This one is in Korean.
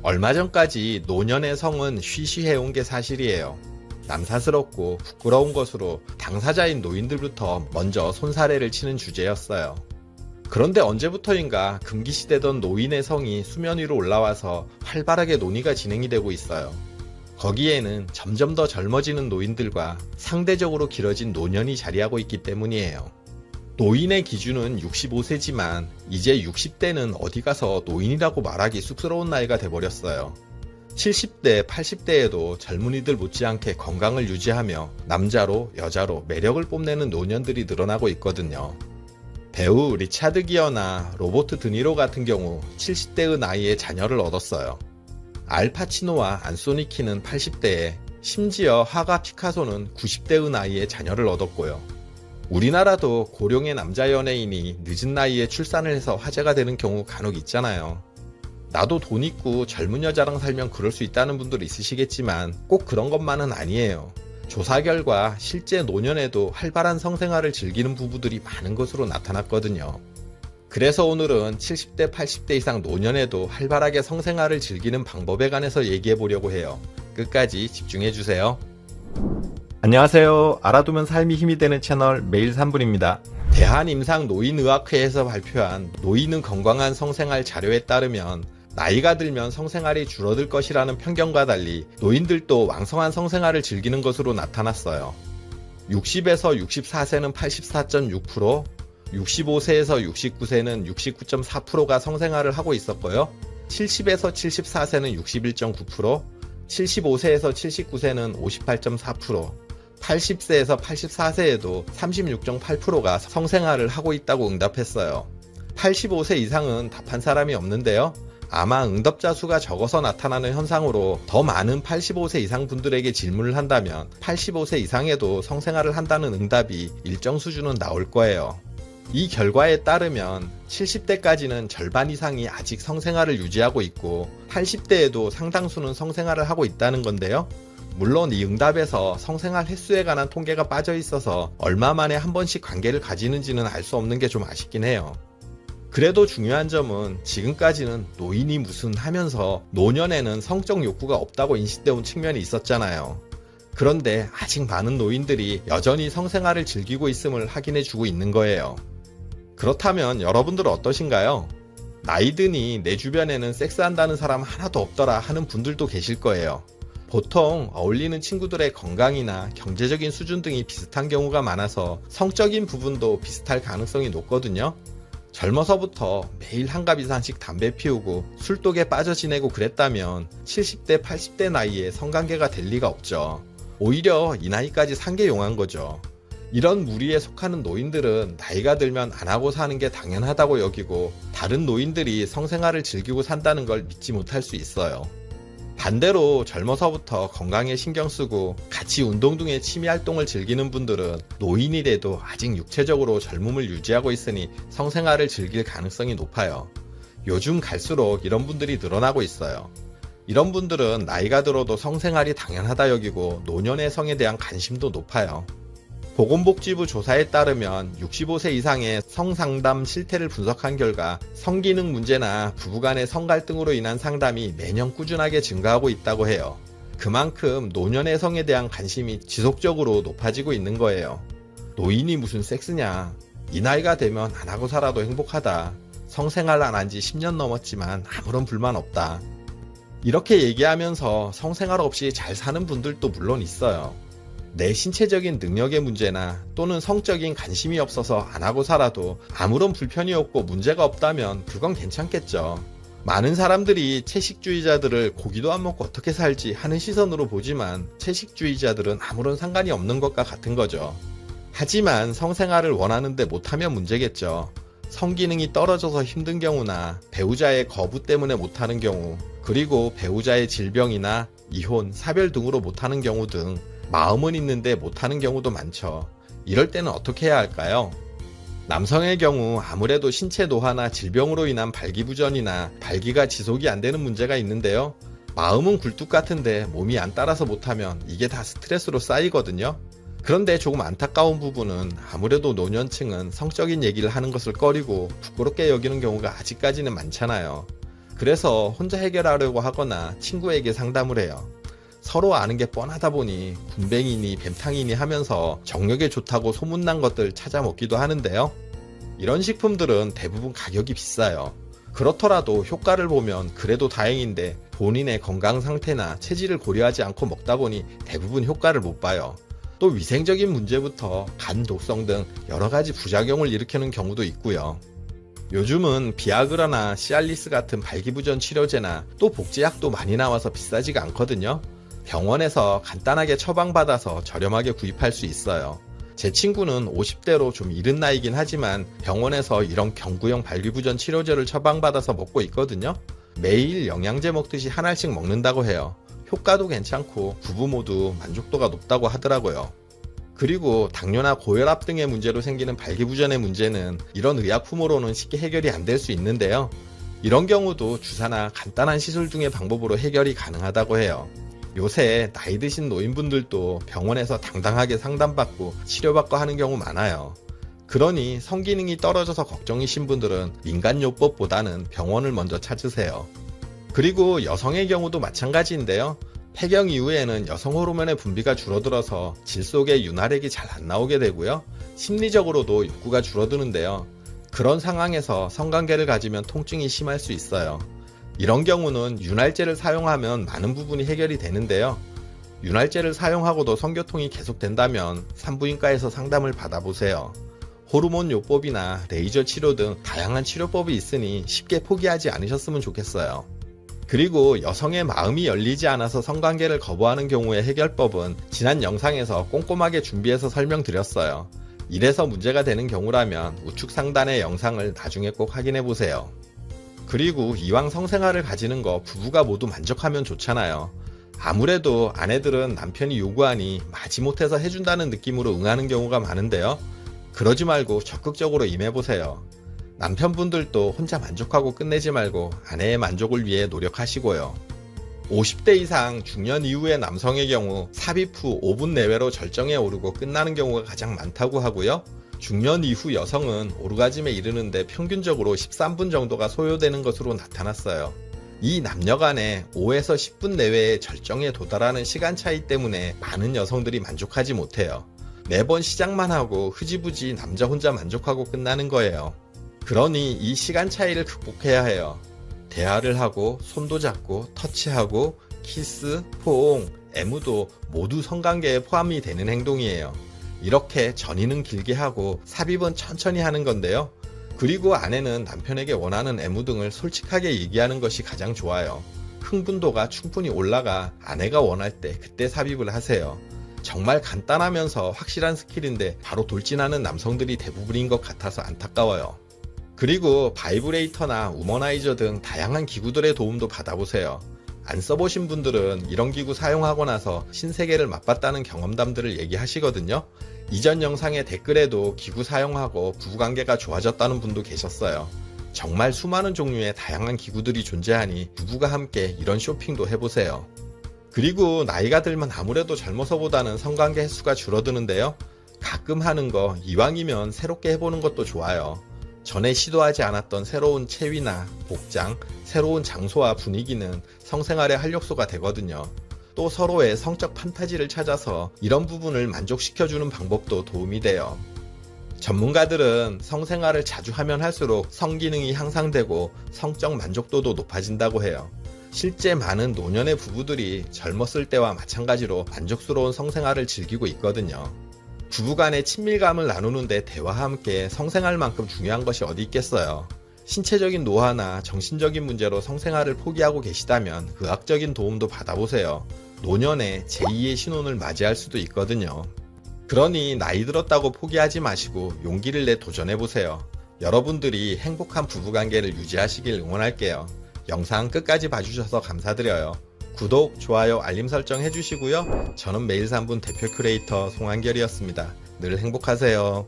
얼마 전까지 노년의 성은 쉬쉬해온 게 사실이에요. 남사스럽고 부끄러운 것으로 당사자인 노인들부터 먼저 손사래를 치는 주제였어요. 그런데 언제부터인가 금기시되던 노인의 성이 수면 위로 올라와서 활발하게 논의가 진행이 되고 있어요. 거기에는 점점 더 젊어지는 노인들과 상대적으로 길어진 노년이 자리하고 있기 때문이에요. 노인의 기준은 65세지만 이제 60대는 어디 가서 노인이라고 말하기 쑥스러운 나이가 돼버렸어요. 70대, 80대에도 젊은이들 못지않게 건강을 유지하며 남자로, 여자로 매력을 뽐내는 노년들이 늘어나고 있거든요. 배우 리차드 기어나 로버트 드니로 같은 경우 70대의 나이에 자녀를 얻었어요. 알파치노와 안소니 키는 80대에, 심지어 화가 피카소는 90대의 나이에 자녀를 얻었고요. 우리나라도 고령의 남자 연예인이 늦은 나이에 출산을 해서 화제가 되는 경우 간혹 있잖아요. 나도 돈 있고 젊은 여자랑 살면 그럴 수 있다는 분들 있으시겠지만 꼭 그런 것만은 아니에요. 조사 결과 실제 노년에도 활발한 성생활을 즐기는 부부들이 많은 것으로 나타났거든요. 그래서 오늘은 70대, 80대 이상 노년에도 활발하게 성생활을 즐기는 방법에 관해서 얘기해 보려고 해요. 끝까지 집중해 주세요. 안녕하세요. 알아두면 삶이 힘이 되는 채널 매일 3분입니다. 대한임상노인의학회에서 발표한 노인은 건강한 성생활 자료에 따르면 나이가 들면 성생활이 줄어들 것이라는 편견과 달리 노인들도 왕성한 성생활을 즐기는 것으로 나타났어요. 60에서 64세는 84.6%, 65세에서 69세는 69.4%가 성생활을 하고 있었고요. 70에서 74세는 61.9%, 75세에서 79세는 58.4%, 80세에서 84세에도 36.8%가 성생활을 하고 있다고 응답했어요. 85세 이상은 답한 사람이 없는데요. 아마 응답자 수가 적어서 나타나는 현상으로 더 많은 85세 이상 분들에게 질문을 한다면 85세 이상에도 성생활을 한다는 응답이 일정 수준은 나올 거예요. 이 결과에 따르면 70대까지는 절반 이상이 아직 성생활을 유지하고 있고 80대에도 상당수는 성생활을 하고 있다는 건데요. 물론 이 응답에서 성생활 횟수에 관한 통계가 빠져 있어서 얼마 만에 한 번씩 관계를 가지는지는 알 수 없는 게 좀 아쉽긴 해요. 그래도 중요한 점은 지금까지는 노인이 무슨 하면서 노년에는 성적 욕구가 없다고 인식되어 온 측면이 있었잖아요. 그런데 아직 많은 노인들이 여전히 성생활을 즐기고 있음을 확인해주고 있는 거예요. 그렇다면 여러분들은 어떠신가요? 나이 드니 내 주변에는 섹스한다는 사람 하나도 없더라 하는 분들도 계실 거예요. 보통 어울리는 친구들의 건강이나 경제적인 수준 등이 비슷한 경우가 많아서 성적인 부분도 비슷할 가능성이 높거든요. 젊어서부터 매일 한 갑 이상씩 담배 피우고 술독에 빠져 지내고 그랬다면 70대, 80대 나이에 성관계가 될 리가 없죠. 오히려 이 나이까지 산 게 용한 거죠. 이런 무리에 속하는 노인들은 나이가 들면 안 하고 사는 게 당연하다고 여기고 다른 노인들이 성생활을 즐기고 산다는 걸 믿지 못할 수 있어요. 반대로 젊어서부터 건강에 신경 쓰고 같이 운동 등의 취미 활동을 즐기는 분들은 노인이 돼도 아직 육체적으로 젊음을 유지하고 있으니 성생활을 즐길 가능성이 높아요. 요즘 갈수록 이런 분들이 늘어나고 있어요. 이런 분들은 나이가 들어도 성생활이 당연하다 여기고 노년의 성에 대한 관심도 높아요. 보건복지부 조사에 따르면 65세 이상의 성상담 실태를 분석한 결과 성기능 문제나 부부간의 성갈등으로 인한 상담이 매년 꾸준하게 증가하고 있다고 해요. 그만큼 노년의 성에 대한 관심이 지속적으로 높아지고 있는 거예요. 노인이 무슨 섹스냐? 이 나이가 되면 안 하고 살아도 행복하다. 성생활 안 한 지 10년 넘었지만 아무런 불만 없다. 이렇게 얘기하면서 성생활 없이 잘 사는 분들도 물론 있어요. 내 신체적인 능력의 문제나 또는 성적인 관심이 없어서 안 하고 살아도 아무런 불편이 없고 문제가 없다면 그건 괜찮겠죠. 많은 사람들이 채식주의자들을 고기도 안 먹고 어떻게 살지 하는 시선으로 보지만 채식주의자들은 아무런 상관이 없는 것과 같은 거죠. 하지만 성생활을 원하는데 못하면 문제겠죠. 성기능이 떨어져서 힘든 경우나 배우자의 거부 때문에 못하는 경우, 그리고 배우자의 질병이나 이혼, 사별 등으로 못하는 경우 등 마음은 있는데 못하는 경우도 많죠. 이럴 때는 어떻게 해야 할까요? 남성의 경우 아무래도 신체 노화나 질병으로 인한 발기부전이나 발기가 지속이 안 되는 문제가 있는데요. 마음은 굴뚝 같은데 몸이 안 따라서 못하면 이게 다 스트레스로 쌓이거든요. 그런데 조금 안타까운 부분은 아무래도 노년층은 성적인 얘기를 하는 것을 꺼리고 부끄럽게 여기는 경우가 아직까지는 많잖아요. 그래서 혼자 해결하려고 하거나 친구에게 상담을 해요. 서로 아는 게 뻔하다 보니 군뱅이니 뱀탕이니 하면서 정력에 좋다고 소문난 것들 찾아 먹기도 하는데요. 이런 식품들은 대부분 가격이 비싸요. 그렇더라도 효과를 보면 그래도 다행인데 본인의 건강 상태나 체질을 고려하지 않고 먹다 보니 대부분 효과를 못 봐요. 또 위생적인 문제부터 간 독성 등 여러 가지 부작용을 일으키는 경우도 있고요. 요즘은 비아그라나 시알리스 같은 발기부전 치료제나 또 복제약도 많이 나와서 비싸지가 않거든요. 병원에서 간단하게 처방받아서 저렴하게 구입할 수 있어요. 제 친구는 50대로 좀 이른 나이긴 하지만 병원에서 이런 경구용 발기부전 치료제를 처방받아서 먹고 있거든요. 매일 영양제 먹듯이 하나씩 먹는다고 해요. 효과도 괜찮고 부부 모두 만족도가 높다고 하더라고요. 그리고 당뇨나 고혈압 등의 문제로 생기는 발기부전의 문제는 이런 의약품으로는 쉽게 해결이 안 될 수 있는데요. 이런 경우도 주사나 간단한 시술 등의 방법으로 해결이 가능하다고 해요. 요새 나이 드신 노인분들도 병원에서 당당하게 상담받고 치료받고 하는 경우 많아요. 그러니 성기능이 떨어져서 걱정이신 분들은 민간요법보다는 병원을 먼저 찾으세요. 그리고 여성의 경우도 마찬가지인데요. 폐경 이후에는 여성 호르몬의 분비가 줄어들어서 질 속에 윤활액이 잘 안 나오게 되고요. 심리적으로도 욕구가 줄어드는데요. 그런 상황에서 성관계를 가지면 통증이 심할 수 있어요. 이런 경우는 윤활제를 사용하면 많은 부분이 해결이 되는데요. 윤활제를 사용하고도 성교통이 계속된다면 산부인과에서 상담을 받아보세요. 호르몬 요법이나 레이저 치료 등 다양한 치료법이 있으니 쉽게 포기하지 않으셨으면 좋겠어요. 그리고 여성의 마음이 열리지 않아서 성관계를 거부하는 경우의 해결법은 지난 영상에서 꼼꼼하게 준비해서 설명드렸어요. 이래서 문제가 되는 경우라면 우측 상단의 영상을 나중에 꼭 확인해보세요. 그리고 이왕 성생활을 가지는 거 부부가 모두 만족하면 좋잖아요. 아무래도 아내들은 남편이 요구하니 마지못해서 해준다는 느낌으로 응하는 경우가 많은데요. 그러지 말고 적극적으로 임해보세요. 남편분들도 혼자 만족하고 끝내지 말고 아내의 만족을 위해 노력하시고요. 50대 이상 중년 이후의 남성의 경우 삽입 후 5분 내외로 절정에 오르고 끝나는 경우가 가장 많다고 하고요. 중년 이후 여성은 오르가즘에 이르는데 평균적으로 13분 정도가 소요되는 것으로 나타났어요. 이 남녀 간에 5에서 10분 내외의 절정에 도달하는 시간 차이 때문에 많은 여성들이 만족하지 못해요. 매번 시작만 하고 흐지부지 남자 혼자 만족하고 끝나는 거예요. 그러니 이 시간 차이를 극복해야 해요. 대화를 하고 손도 잡고 터치하고 키스, 포옹, 애무도 모두 성관계에 포함이 되는 행동이에요. 이렇게 전이는 길게 하고 삽입은 천천히 하는 건데요. 그리고 아내는 남편에게 원하는 애무 등을 솔직하게 얘기하는 것이 가장 좋아요. 흥분도가 충분히 올라가 아내가 원할 때 그때 삽입을 하세요. 정말 간단하면서 확실한 스킬인데 바로 돌진하는 남성들이 대부분인 것 같아서 안타까워요. 그리고 바이브레이터나 우머나이저 등 다양한 기구들의 도움도 받아보세요. 안 써보신 분들은 이런 기구 사용하고 나서 신세계를 맛봤다는 경험담들을 얘기하시거든요. 이전 영상의 댓글에도 기구 사용하고 부부관계가 좋아졌다는 분도 계셨어요. 정말 수많은 종류의 다양한 기구들이 존재하니 부부가 함께 이런 쇼핑도 해보세요. 그리고 나이가 들면 아무래도 젊어서보다는 성관계 횟수가 줄어드는데요. 가끔 하는 거 이왕이면 새롭게 해보는 것도 좋아요. 전에 시도하지 않았던 새로운 체위나 복장, 새로운 장소와 분위기는 성생활의 활력소가 되거든요. 또 서로의 성적 판타지를 찾아서 이런 부분을 만족시켜주는 방법도 도움이 돼요. 전문가들은 성생활을 자주 하면 할수록 성기능이 향상되고 성적 만족도도 높아진다고 해요. 실제 많은 노년의 부부들이 젊었을 때와 마찬가지로 만족스러운 성생활을 즐기고 있거든요. 부부간의 친밀감을 나누는데 대화와 함께 성생활만큼 중요한 것이 어디 있겠어요. 신체적인 노화나 정신적인 문제로 성생활을 포기하고 계시다면 의학적인 도움도 받아보세요. 노년에 제2의 신혼을 맞이할 수도 있거든요. 그러니 나이 들었다고 포기하지 마시고 용기를 내 도전해보세요. 여러분들이 행복한 부부관계를 유지하시길 응원할게요. 영상 끝까지 봐주셔서 감사드려요. 구독, 좋아요, 알림 설정 해주시고요. 저는 매일 3분 대표 큐레이터 송한결이었습니다. 늘 행복하세요.